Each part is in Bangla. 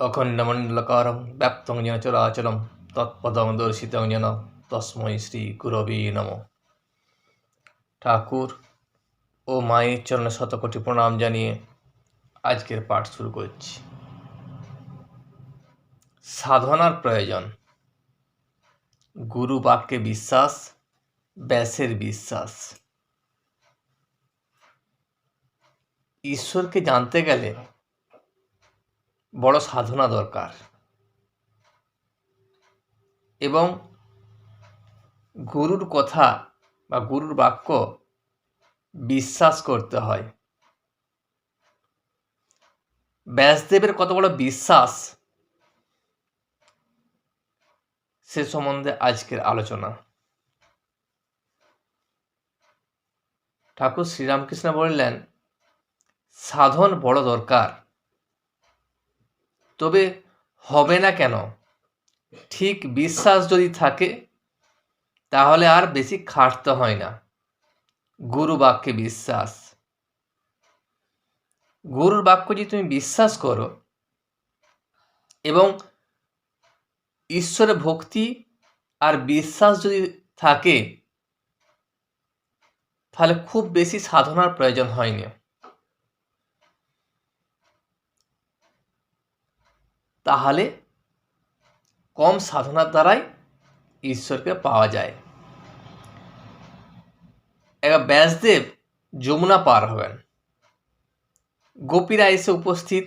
অখণ্ডমণ্ডলকারং ব্যাপ্তং যেন চরাচরম তৎপদং দর্শিতং যেন তস্মৈ শ্রী গুরবে নমঃ। ঠাকুর ও মায়ের চরণে শতকোটি প্রণাম জানিয়ে আজকের পাঠ শুরু করছি। সাধনার প্রয়োজন। গুরু বাক্যে বিশ্বাস, ব্যাসের বিশ্বাস। ঈশ্বরকে জানতে গেলে বড় সাধনা দরকার এবং গুরুর কথা বা গুরুর বাক্য বিশ্বাস করতে হয়। ব্যাসদেবের কত বড় বিশ্বাস সে সম্বন্ধে আজকের আলোচনা। ঠাকুর শ্রীরামকৃষ্ণ বললেন, সাধন বড় দরকার, তবে হবে না কেন? ঠিক বিশ্বাস যদি থাকে তাহলে আর বেশি খাটতে হয় না। গুরু বাক্যে বিশ্বাস। গুরুর বাক্য যদি তুমি বিশ্বাস করো এবং ঈশ্বরে ভক্তি আর বিশ্বাস যদি থাকে, তাহলে খুব বেশি সাধনার প্রয়োজন হয়নি। তাহলে কম সাধনার দ্বারাই ঈশ্বরকে পাওয়া যায়। এবার ব্যাসদেব যমুনা পার হবেন, গোপীরা এসে উপস্থিত,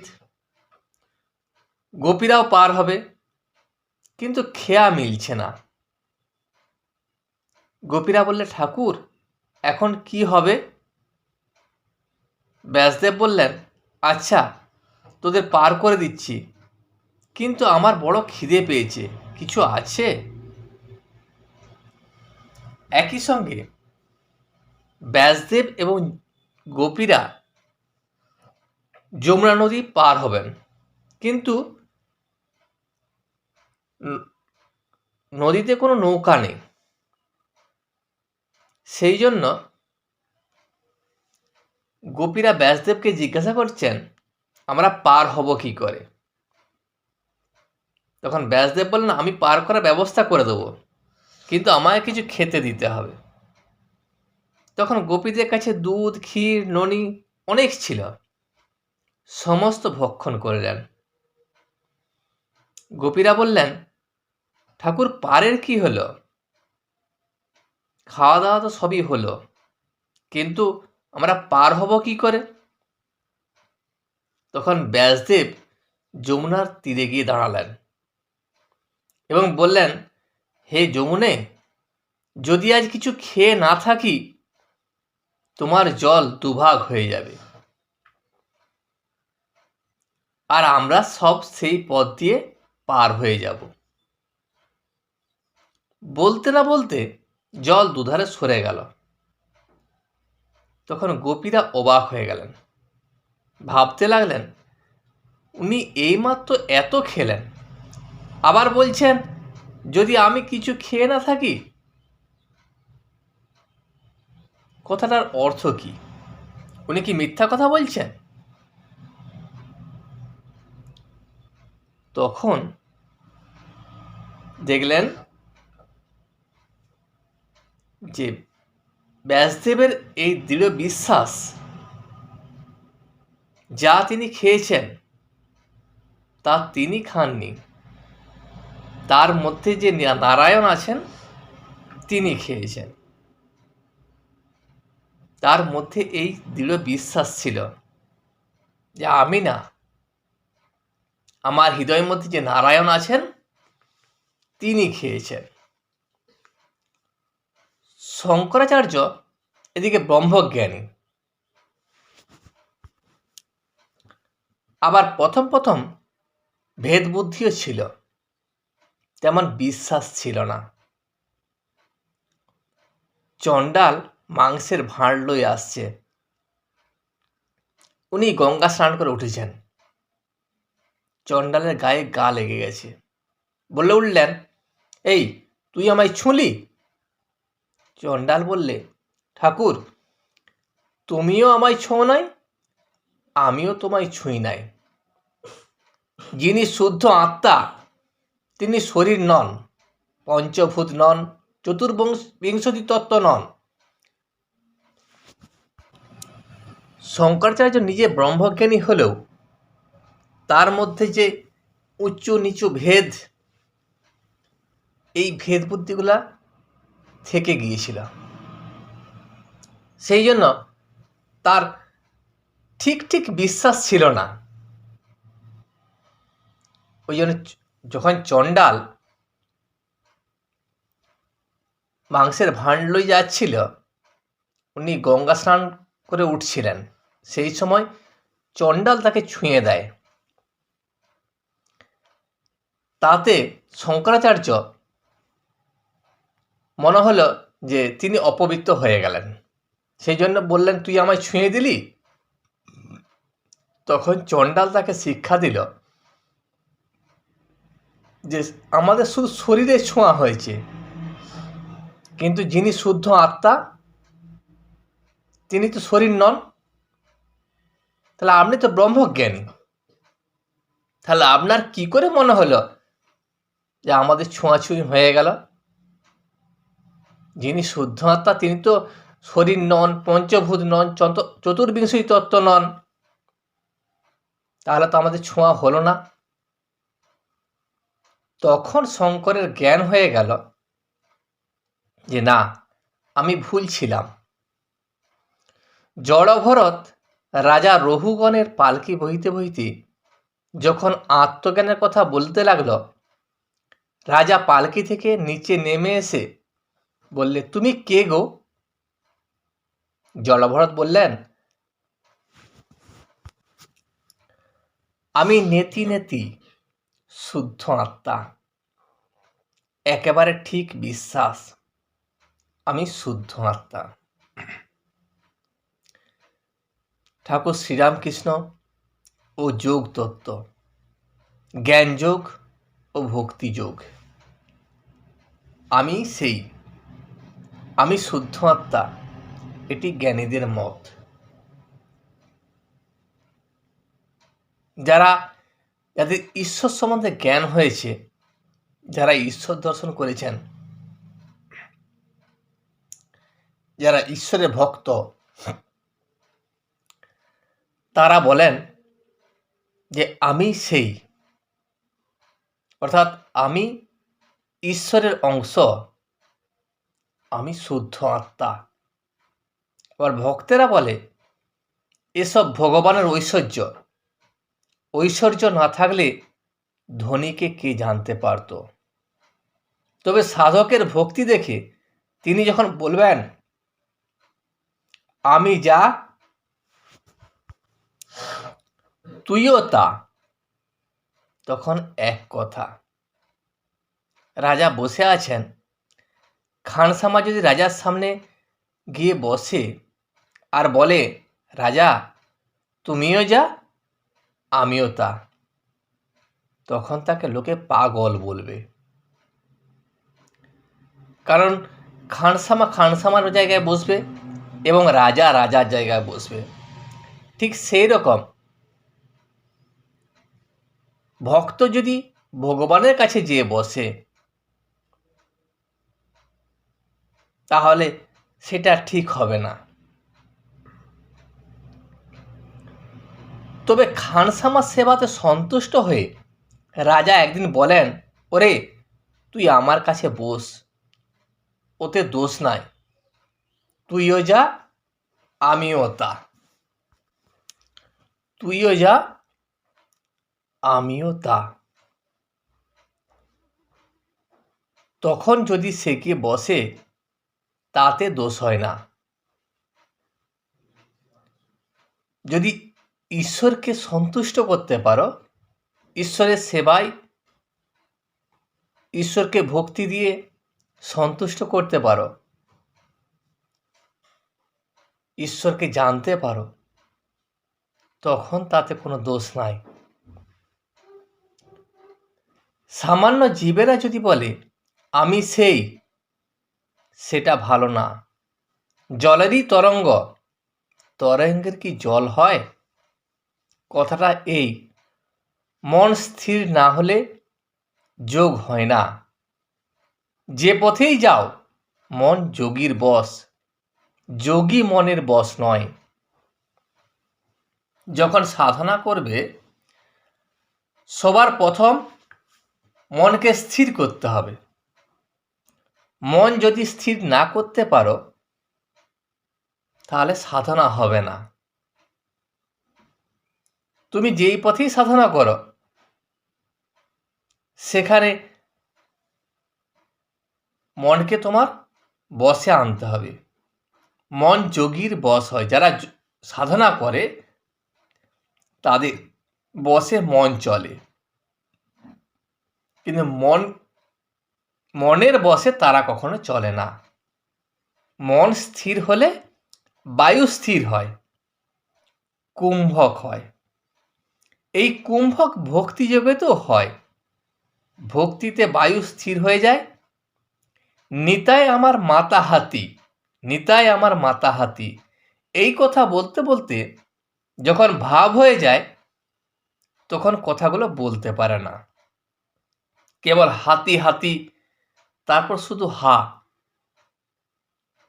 গোপীরাও পার হবে, কিন্তু খেয়া মিলছে না। গোপীরা বললে, ঠাকুর এখন কি হবে? ব্যাসদেব বললেন, আচ্ছা তোদের পার করে দিচ্ছি, কিন্তু আমার বড় খিদে পেয়েছে, কিছু আছে? একই সঙ্গে ব্যাসদেব এবং গোপীরা যমুনা নদী পার হবেন, কিন্তু নদীতে কোনো নৌকা নেই। সেই জন্য গোপীরা ব্যাসদেবকে জিজ্ঞাসা করছেন, আমরা পার হব কি করে? তখন ব্যাসদেব বললেন, আমি পার করার ব্যবস্থা করে দেবো, কিন্তু আমায় কিছু খেতে দিতে হবে। তখন গোপীদের কাছে দুধ, ক্ষীর, ননি অনেক ছিল, সমস্ত ভক্ষণ করলেন। গোপীরা বললেন, ঠাকুর পারের কি হলো? খাওয়া দাওয়া তো সবই হলো, কিন্তু আমরা পার হব কি করে? তখন ব্যাসদেব যমুনার তীরে গিয়ে দাঁড়ালেন এবং বললেন, হে যমুনে, যদি আজ কিছু খেয়ে না থাকি, তোমার জল দুভাগ হয়ে যাবে, আর আমরা সব সেই পথ দিয়ে পার হয়ে যাব। বলতে না বলতে জল দুধারে সরে গেল। তখন গোপীরা অবাক হয়ে গেলেন, ভাবতে লাগলেন, উনি এইমাত্র এত খেলেন, আবার বলছেন যদি আমি কিছু খেয়ে না থাকি। কথাটার অর্থ কি? উনি কি মিথ্যা কথা বলছেন? তখন দেখলেন যে ব্যাসদেবের এই দৃঢ় বিশ্বাস, যা তিনি খেয়েছেন তা তিনি খাননি, তার মধ্যে যে নারায়ণ আছেন তিনি খেয়েছেন। তার মধ্যে এই দৃঢ় বিশ্বাস ছিল যে আমি না, আমার হৃদয়ের মধ্যে যে নারায়ণ আছেন তিনি খেয়েছেন। শঙ্করাচার্য এদিকে ব্রহ্মজ্ঞানী, আবার প্রথম প্রথম ভেদ বুদ্ধিও ছিল, তেমন বিশ্বাস ছিল না। চণ্ডাল মাংসের ভাঁড় লয়ে আসছে, উনি গঙ্গা স্নান করে উঠেছেন, চণ্ডালের গায়ে গা লেগে গেছে, বলে উঠলেন, এই তুই আমায় ছুঁলি? চণ্ডাল বললে, ঠাকুর তুমিও আমায় ছোঁও নাই, আমিও তোমায় ছুঁই নাই। যিনি শুদ্ধ আত্মা তিনি শরীর নন, পঞ্চভূত নন, চতুর্বিংশতি তত্ত্ব নন। শঙ্করাচার্য নিজে ব্রহ্মজ্ঞানী হলেও তার মধ্যে যে উচ্চ নিচু ভেদ, এই ভেদ বুদ্ধিগুলা থেকে গিয়েছিল। সেই জন্য তার ঠিক বিশ্বাস ছিল না। ওই জন্য যখন চণ্ডাল মাংসের ভাঁড় লই যাচ্ছিল, উনি গঙ্গা স্নান করে উঠছিলেন, সেই সময় চণ্ডাল তাকে ছুঁয়ে দেয়। তাতে শঙ্করাচার্য মনে হলো যে তিনি অপবিত্র হয়ে গেলেন। সেই জন্য বললেন, তুই আমায় ছুঁয়ে দিলি। তখন চণ্ডাল তাকে শিক্ষা দিল যে আমাদের শুধু শরীরে ছোঁয়া হয়েছে, কিন্তু যিনি শুদ্ধ আত্মা তিনি তো শরীর নন। তাহলে আপনি তো ব্রহ্মজ্ঞানী, তাহলে আপনার কি করে মনে হলো যে আমাদের ছোঁয়াছুঁই হয়ে গেল? যিনি শুদ্ধ আত্মা তিনি তো শরীর নন, পঞ্চভূত নন, চতুর্বিংশতি তত্ত্ব নন, তাহলে তো আমাদের ছোঁয়া হলো না। তখন শঙ্করের জ্ঞান হয়ে গেল যে না, আমি ভুল ছিলাম। জড়ভরত রাজা রঘুগণের পালকি বহিতে বহিতে যখন আত্মজ্ঞানের কথা বলতে লাগলো, রাজা পালকি থেকে নিচে নেমে এসে বললে, তুমি কে গো? জড়ভরত বললেন, আমি নেতি নেতি শুদ্ধ আত্মা, একেবারে ঠিক বিশ্বাস, আমি শুদ্ধ আত্মা। ঠাকুর শ্রীরামকৃষ্ণ ও যোগ তত্ত্ব, জ্ঞান যোগ ও ভক্তি যোগ, আমি সেই, আমি শুদ্ধ আত্মা, এটি জ্ঞানীদের মত। যাদের ঈশ্বর সম্বন্ধে জ্ঞান হয়েছে, যারা ঈশ্বর দর্শন করেছেন, যারা ঈশ্বরের ভক্ত, তারা বলেন যে আমি সেই, অর্থাৎ আমি ঈশ্বরের অংশ, আমি শুদ্ধ আত্মা। আবার ভক্তেরা বলে এসব ভগবানের ঐশ্বর্য, ঐশ্বর্য না থাকলে ধনীকে কে জানতে পারত। তবে সাধকের ভক্তি দেখে তিনি যখন বলবেন আমি যা তুইও তা, তখন এক কথা। রাজা বসে আছেন, খানসামা যদি রাজার সামনে গিয়ে বসে আর বলে, রাজা তুমিও যা আমিও তা, তখন তাকে লোকে পাগল বলবে। কারণ খানসামার জায়গায় বসবে এবং রাজা রাজার জায়গায় বসবে। ঠিক সেই রকম ভক্ত যদি ভগবানের কাছে যেয়ে বসে, তাহলে সেটা ঠিক হবে না। তবে খানসামার সেবাতে সন্তুষ্ট হয়ে রাজা একদিন বলেন, ওরে তুই আমার কাছে বস, ওতে দোষ নাই, তুইও যা আমিও তা, তুইও যা আমিও তা। তখন যদি সে গিয়ে বসে, তাতে দোষ হয় না। যদি ঈশ্বরকে সন্তুষ্ট করতে পারো, ঈশ্বরের সেবায় ঈশ্বরকে ভক্তি দিয়ে সন্তুষ্ট করতে পারো, ঈশ্বরকে জানতে পারো, তখন তাতে কোনো দোষ নাই। সামান্য জীবেরা যদি বলে আমি সেই, সেটা ভালো না। জলেরই তরঙ্গ, তরঙ্গের কি জল হয়? কথাটা এই, মন স্থির না হলে যোগ হয় না। যে পথেই যাও মন যোগীর বশ, যোগী মনের বশ নয়। যখন সাধনা করবে সবার প্রথম মনকে স্থির করতে হবে। মন যদি স্থির না করতে পারো তাহলে সাধনা হবে না। তুমি যেই পথেই সাধনা করো সেখানে মনকে তোমার বশে আনতে হবে। মন যোগীর বশ হয়। যারা সাধনা করে তাদের বশে মন চলে, কিন্তু মনের বশে তারা কখনো চলে না। মন স্থির হলে বায়ু স্থির হয়, কুম্ভক হয়। এই কুম্ভক ভক্তিযোগে তো হয়। ভক্তিতে বায়ু স্থির হয়ে যায়। নিতাই আমার মাতা হাতি, নিতাই আমার মাতা হাতি, এই কথা বলতে বলতে যখন ভাব হয়ে যায় তখন কথাগুলো বলতে পারে না। কেবল হাতি হাতি, তারপর শুধু হা।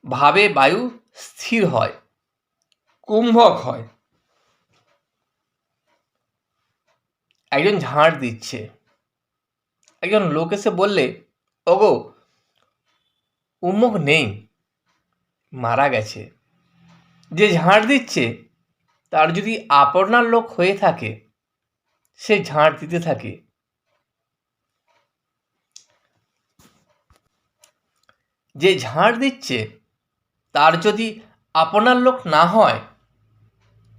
ভাবে বায়ু স্থির হয়, কুম্ভক হয়। একজন ঝাড় দিচ্ছে, একজন লোক এসে বললে, ওগো উমুক নেই, মারা গেছে। যে ঝাড় দিচ্ছে তার যদি আপনার লোক হয়ে থাকে সে ঝাড় দিতে থাকে। যে ঝাড় দিচ্ছে তার যদি আপনার লোক না হয়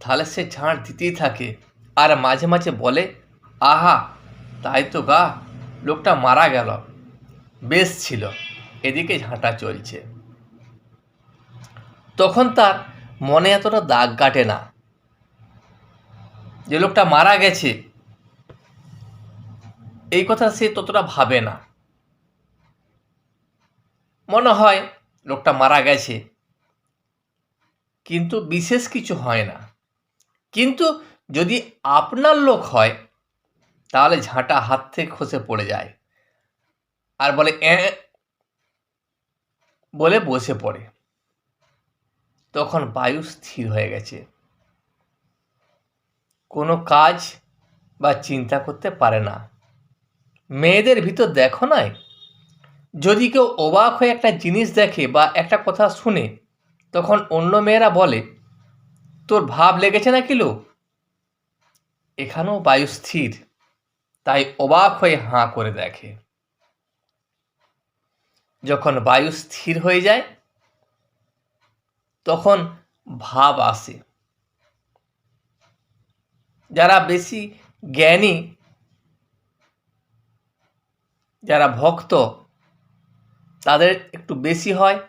তাহলে সে ঝাড় দিতেই থাকে। আর মাঝে মাঝে বলে, আহা তাই তো গা, লোকটা মারা গেল, বেশ ছিল, এদিকে ঝাঁটা চলছে। তখন তার মনে এতটা দাগ কাটে না। যে লোকটা মারা গেছে এই কথা সে ততটা ভাবে না। মনে হয় লোকটা মারা গেছে, কিন্তু বিশেষ কিছু হয় না। কিন্তু যদি আপনার লোক হয় তাহলে ঝাঁটা হাত থেকে খসে পড়ে যায় আর বলে বলে বসে পড়ে। তখন বায়ু স্থির হয়ে গেছে, কোনো কাজ বা চিন্তা করতে পারে না। মেয়েদের ভিতর দেখো নাই, যদি কেউ অবাক হয়ে একটা জিনিস দেখে বা একটা কথা শুনে তখন অন্য মেয়েরা বলে, তোর ভাব লেগেছে না কিলো? এখানেও বায়ু স্থির, তাই অবাক হয়ে হাঁ করে দেখে। যখন বায়ু স্থির হয়ে যায় তখন ভাব আসে। যারা বেশি জ্ঞানী, যারা ভক্ত তাদের একটু বেশি হয়,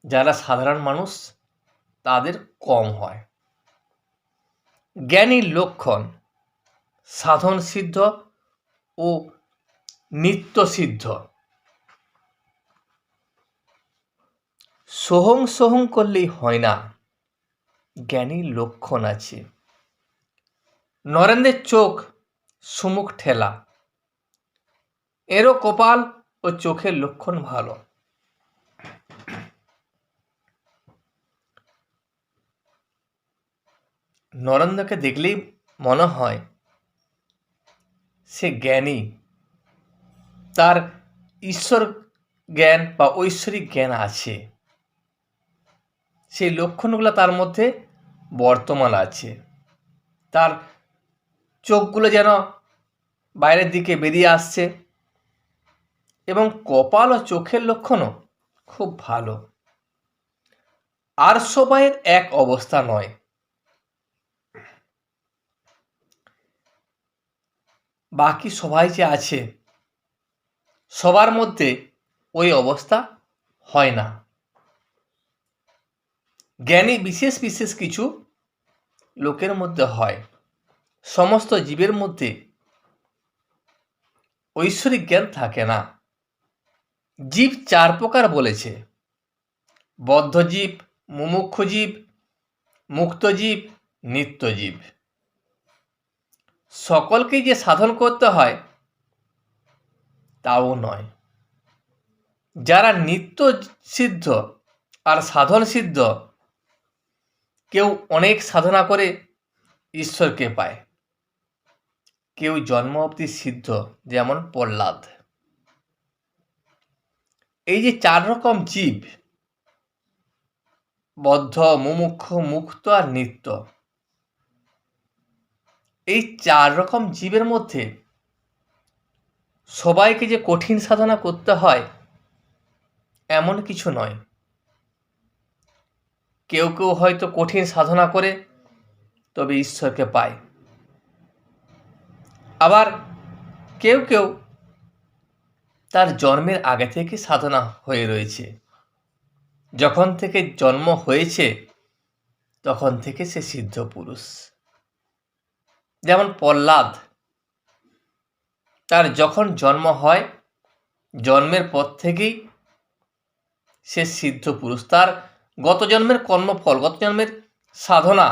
যারা সাধারণ মানুষ তাদের কম হয়। জ্ঞানীর লক্ষণ সাধন সিদ্ধ ও নিত্য সিদ্ধ। সোহং সোহং করলেই হয় না, জ্ঞানীর লক্ষণ আছে। নরেন্দ্রের চোখ সুমুখ ঠেলা, এরও কপাল ও চোখের লক্ষণ ভালো। নরেন্দ্রকে দেখলেই মনে হয় সে জ্ঞানী, তার ঈশ্বর জ্ঞান বা ঐশ্বরিক জ্ঞান আছে। সেই লক্ষণগুলো তার মধ্যে বর্তমান আছে। তার চোখগুলো যেন বাইরের দিকে বেরিয়ে আসছে এবং কপাল ও চোখের লক্ষণও খুব ভালো। আর সবাইয়ের এক অবস্থা নয়। বাকি সবাই যে আছে সবার মধ্যে ওই অবস্থা হয় না। জ্ঞানী বিশেষ বিশেষ কিছু লোকের মধ্যে হয়, সমস্ত জীবের মধ্যে ঐশ্বরিক জ্ঞান থাকে না। জীব চার প্রকার বলেছে, বদ্ধজীব, মুমুক্ষু জীব, মুক্ত জীব, নিত্য জীব। সকলকেই যে সাধন করতে হয় তাও নয়। যারা নিত্য সিদ্ধ আর সাধন সিদ্ধ, কেউ অনেক সাধনা করে ঈশ্বরকে পায়, কেউ জন্ম অবধি সিদ্ধ, যেমন প্রহ্লাদ। এই যে 4 রকম জীব, বদ্ধ, মুমুক্ষ, মুক্ত আর নিত্য, এই 4 রকম জীবের মধ্যে সবাইকে যে কঠিন সাধনা করতে হয় এমন কিছু নয়। কেউ কেউ হয়তো কঠিন সাধনা করে তবে ঈশ্বরকে পায়, আবার কেউ কেউ তার জন্মের আগে থেকে সাধনা হয়ে রয়েছে, যখন থেকে জন্ম হয়েছে তখন থেকে সে সিদ্ধ পুরুষ। যেমন প্রহ্লাদ, তার যখন জন্ম হয় জন্মের পর থেকেই সে সিদ্ধ পুরুষ। তার গত জন্মের কর্মফল, গত জন্মের সাধনা,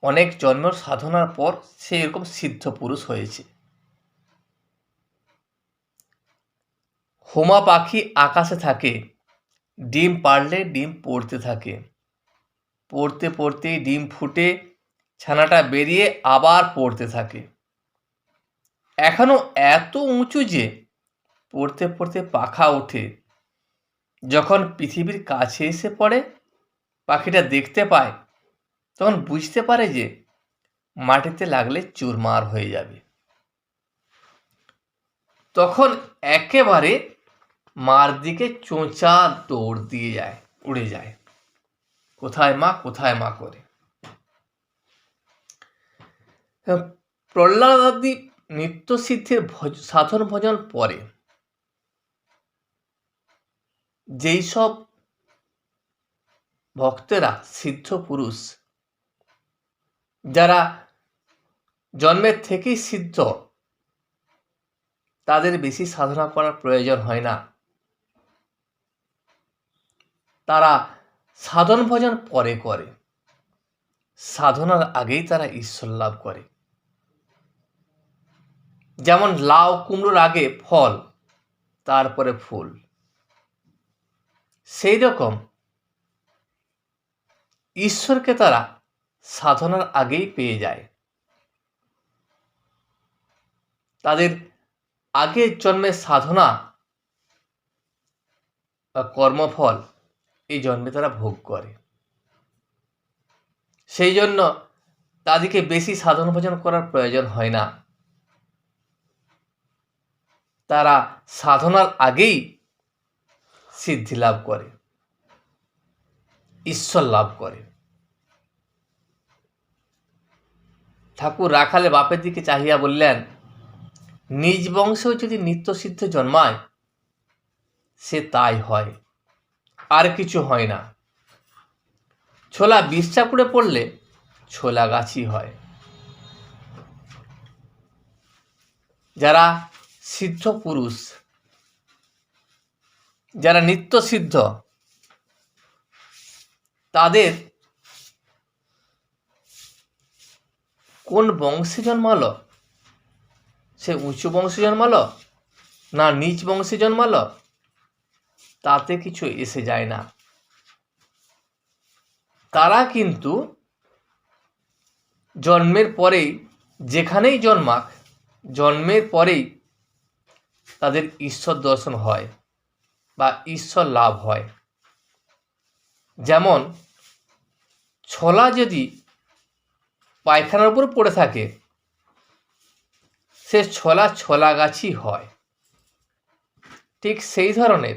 অনেক জন্মের সাধনার পর সে এরকম সিদ্ধ পুরুষ হয়েছে। হুমা পাখি আকাশে থাকে, ডিম পাড়লে ডিম পড়তে থাকে, পড়তে পড়তেই ডিম ফুটে ছানাটা বেরিয়ে আবার পড়তে থাকে। এখনো এত উঁচু যে পড়তে পড়তে পাখা ওঠে। যখন পৃথিবীর কাছে এসে পড়ে, পাখিটা দেখতে পায়, তখন বুঝতে পারে যে মাটিতে লাগলে চুরমার হয়ে যাবে। তখন একেবারে মার দিকে চোঁচা দৌড় দিয়ে যায়, উড়ে যায়, কোথায় মা, কোথায় মা করে। প্রহ্লাদাদি নিত্য সিদ্ধির সাধন ভজন পরে যেই সব ভক্তেরা সিদ্ধ পুরুষ, যারা জন্মের থেকেই সিদ্ধ, তাদের বেশি সাধনা করার প্রয়োজন হয় না। তারা সাধন ভজন পরে করে, সাধনার আগেই তারা ঈশ্বর লাভ করে। যেমন লাউ কুমড়োর আগে ফল, তারপরে ফুল, সেই রকম ঈশ্বরকে তারা সাধনার আগেই পেয়ে যায়। তাদের আগের জন্মের সাধনা বা কর্মফল এই জন্মে তারা ভোগ করে। সেই জন্য তাদেরকে বেশি সাধন ভজন করার প্রয়োজন হয় না। তারা সাধনার আগেই সিদ্ধি লাভ করে, ঈশ্বর লাভ করে। ঠাকুর রাখালে বাপের দিকে চাহিয়া বললেন, নিজ বংশেও যদি নিত্য সিদ্ধ জন্মায় সে তাই হয়, আর কিছু হয় না। ছোলা বিষটা পুড়ে পড়লে ছোলা গাছই হয়। যারা সিদ্ধ পুরুষ, যারা নিত্য সিদ্ধ, তাদের কোন বংশে জন্মালো, সে উঁচু বংশে জন্মালো না নিচ বংশে জন্মালো, তাতে কিছু এসে যায় না। তারা কিন্তু জন্মের পরেই, যেখানেই জন্মাক, জন্মের পরেই তাদের ঈশ্বর দর্শন হয় বা ঈশ্বর লাভ হয়। যেমন ছোলা যদি পায়খানার উপর পড়ে থাকে, সে ছোলা ছোলা গাছই হয়। ঠিক সেই ধরনের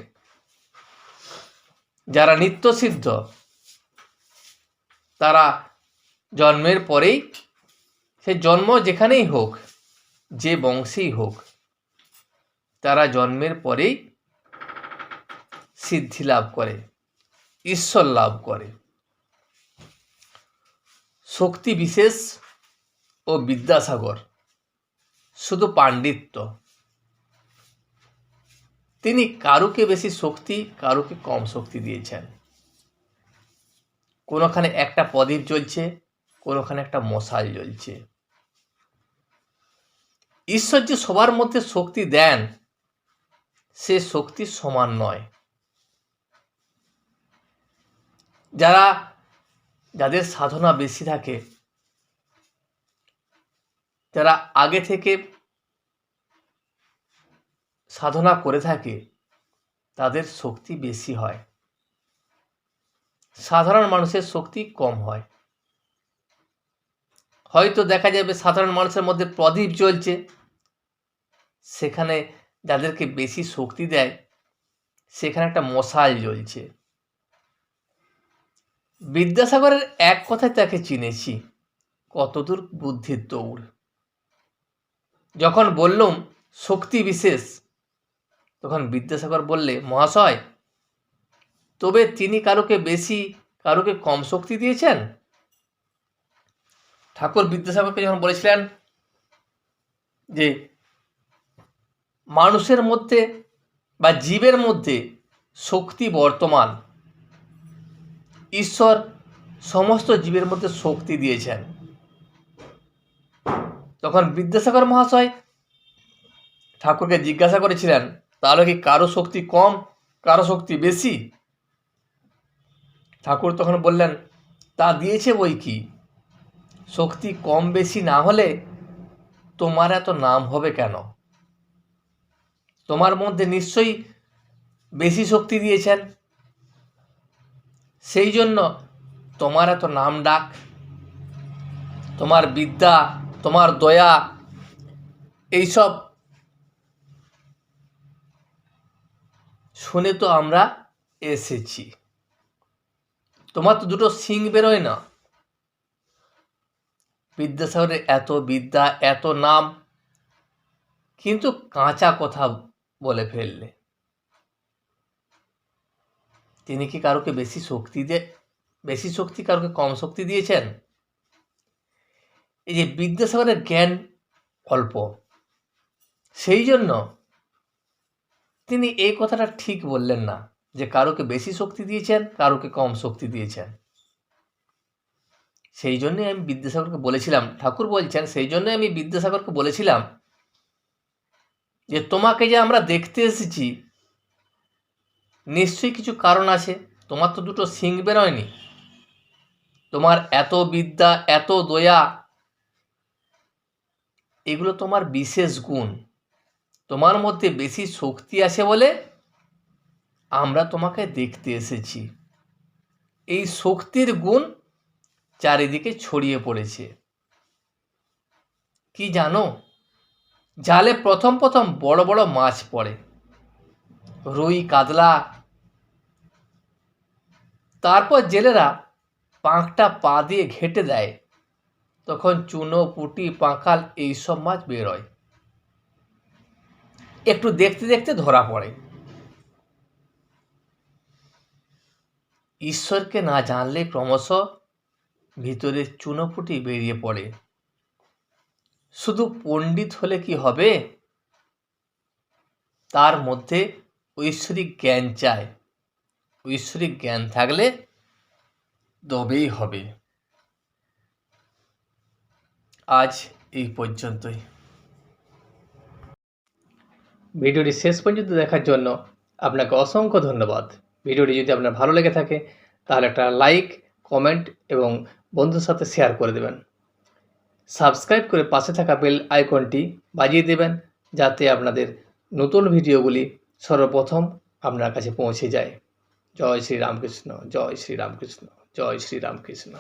যারা নিত্য সিদ্ধ, তারা জন্মের পরেই, সে জন্ম যেখানেই হোক, যে বংশেই হোক, তারা জন্মের পরেই সিদ্ধি লাভ করে, ঈশ্বর লাভ করে। শক্তি বিশেষ ও বিদ্যাসাগর শুধু পাণ্ডিত্য। তিনি কারুকে বেশি শক্তি, কারুকে কম শক্তি দিয়েছেন। কোনোখানে একটা প্রদীপ জ্বলছে, কোনোখানে একটা মশাল জ্বলছে। ঈশ্বর যে সবার মধ্যে শক্তি দেন, সে শক্তি সমান নয়। যাদের সাধনা বেশি থাকে, যারা আগে থেকে সাধনা করে থাকে, তাদের শক্তি বেশি হয়। সাধারণ মানুষের শক্তি কম হয়। হয়তো দেখা যাবে সাধারণ মানুষের মধ্যে প্রদীপ জ্বলছে, সেখানে যাদেরকে বেশি শক্তি দেয়, সেখানে একটা মশাল জ্বলছে। বিদ্যাসাগরের এক কথায় তাকে চিনেছি, কতদূর বুদ্ধির দৌড়। যখন বললুম শক্তি বিশেষ, তখন বিদ্যাসাগর বললে, মহাশয়, তবে তিনি কারোকে বেশি কারোকে কম শক্তি দিয়েছেন? ঠাকুর বিদ্যাসাগরকে যখন বলেছিলেন যে মানুষের মধ্যে বা জীবের মধ্যে শক্তি বর্তমান, ঈশ্বর সমস্ত জীবের মধ্যে শক্তি দিয়েছেন, তখন বিদ্যাসাগর মহাশয় ঠাকুরকে জিজ্ঞাসা করেছিলেন, তাহলে কি কারো শক্তি কম, কারো শক্তি বেশি? ঠাকুর তখন বললেন, তা দিয়েছে বই কি, শক্তি কম বেশি না হলে তোমার এত নাম হবে কেন? তোমার মধ্যে নিশ্চয়ই বেশি শক্তি দিয়েছেন, সেই জন্য তোমার এত নাম ডাক। তোমার বিদ্যা, তোমার দয়া, এইসব শুনে তো আমরা এসেছি। তোমার তো দুটো শিং বেরোয় না। বিদ্যাসাগরের এত বিদ্যা, এত নাম, কিন্তু কাঁচা কথা বলে ফেললে। তিনি কি কারোকে বেশি শক্তি কারোকে কম শক্তি দিয়েছেন? এই যে বিদ্যাসাগরের জ্ঞান অল্প, সেই জন্য তিনি এই কথাটা ঠিক বললেন না যে কারোকে বেশি শক্তি দিয়েছেন, কারোকে কম শক্তি দিয়েছেন। সেই জন্যই আমি বিদ্যাসাগরকে বলেছিলাম, ঠাকুর বলছেন, সেই জন্যই আমি বিদ্যাসাগরকে বলেছিলাম যে তোমাকে যে আমরা দেখতে এসেছি, নিশ্চয়ই কিছু কারণ আছে। তোমার তো দুটো শিং বেরোয়নি। তোমার এত বিদ্যা, এত দয়া, এগুলো তোমার বিশেষ গুণ। তোমার মধ্যে বেশি শক্তি আছে বলে আমরা তোমাকে দেখতে এসেছি। এই শক্তির গুণ চারিদিকে ছড়িয়ে পড়েছে। কি জানো, জালে প্রথম প্রথম বড় বড় মাছ পড়ে, রুই, কাতলা। তারপর জেলেরা পাঁকটা পা দিয়ে ঘেঁটে দেয়, তখন চুনো, পুঁটি, পাঁকাল এইসব মাছ বেরোয়। একটু দেখতে দেখতে ধরা পড়ে। ঈশ্বরকে না জানলে ক্রমশ ভিতরে চুনোপুটি বেরিয়ে পড়ে। শুধু পণ্ডিত হলে কি হবে? তার মধ্যে ঐশ্বরিক জ্ঞান চাই। ঐশ্বরিক জ্ঞান থাকলে তবেই হবে। আজ এই পর্যন্তই। ভিডিওটি শেষ পর্যন্ত দেখার জন্য আপনাকে অসংখ্য ধন্যবাদ। ভিডিওটি যদি আপনার ভালো লেগে থাকে তাহলে একটা লাইক, কমেন্ট এবং বন্ধুর সাথে শেয়ার করে দেবেন। সাবস্ক্রাইব করে পাশে থাকা বেল আইকনটি বাজিয়ে দেবেন, যাতে আপনাদের নতুন ভিডিওগুলি সর্বপ্রথম আপনার কাছে পৌঁছে যায়। জয় শ্রী রামকৃষ্ণ, জয় শ্রী রামকৃষ্ণ, জয় শ্রী রামকৃষ্ণ।